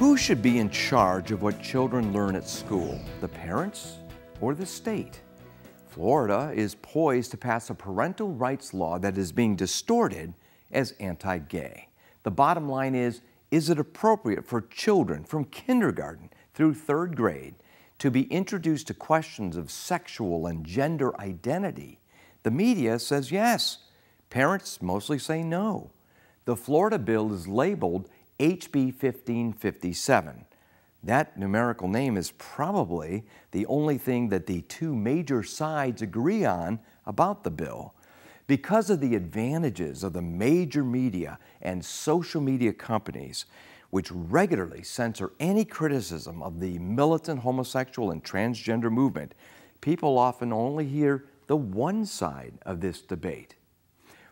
Who should be in charge of what children learn at school, the parents or the state? Florida is poised to pass a parental rights law that is being distorted as anti-gay. The bottom line is it appropriate for children from kindergarten through third grade to be introduced to questions of sexual and gender identity? The media says yes. Parents mostly say no. The Florida bill is labeled HB 1557. That numerical name is probably the only thing that the two major sides agree on about the bill. Because of the advantages of the major media and social media companies, which regularly censor any criticism of the militant homosexual and transgender movement, people often only hear the one side of this debate.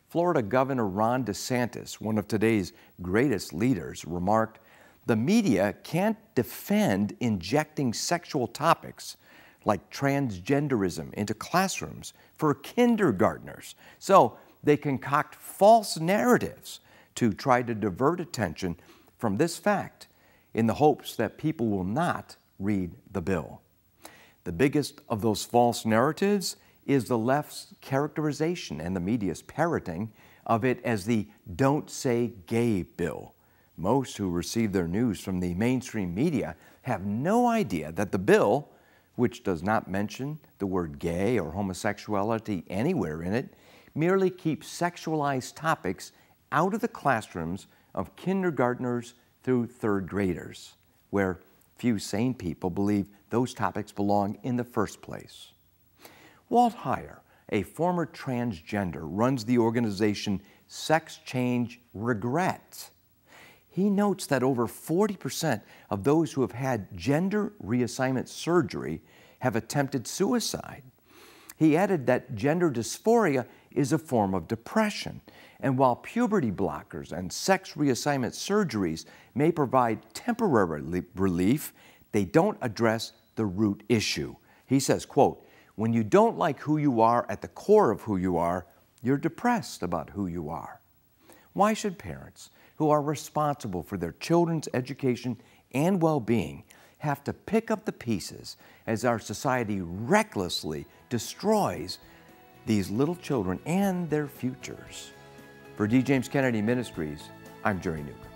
Florida Governor Ron DeSantis, one of today's greatest leaders, remarked, "The media can't defend injecting sexual topics like transgenderism into classrooms for kindergartners, so they concoct false narratives to try to divert attention from this fact in the hopes that people will not read the bill." The biggest of those false narratives is the left's characterization and the media's parroting of it as the "Don't Say Gay" bill. Most who receive their news from the mainstream media have no idea that the bill, which does not mention the word gay or homosexuality anywhere in it, merely keeps sexualized topics out of the classrooms of kindergartners through third graders, where few sane people believe those topics belong in the first place. Walt Heyer, a former transgender, runs the organization Sex Change Regret. He notes that over 40% of those who have had gender reassignment surgery have attempted suicide. He added that gender dysphoria is a form of depression, and while puberty blockers and sex reassignment surgeries may provide temporary relief, they don't address the root issue. He says, quote, "When you don't like who you are at the core of who you are, you're depressed about who you are." Why should parents who are responsible for their children's education and well-being have to pick up the pieces as our society recklessly destroys these little children and their futures? For D. James Kennedy Ministries, I'm Jerry Newcombe.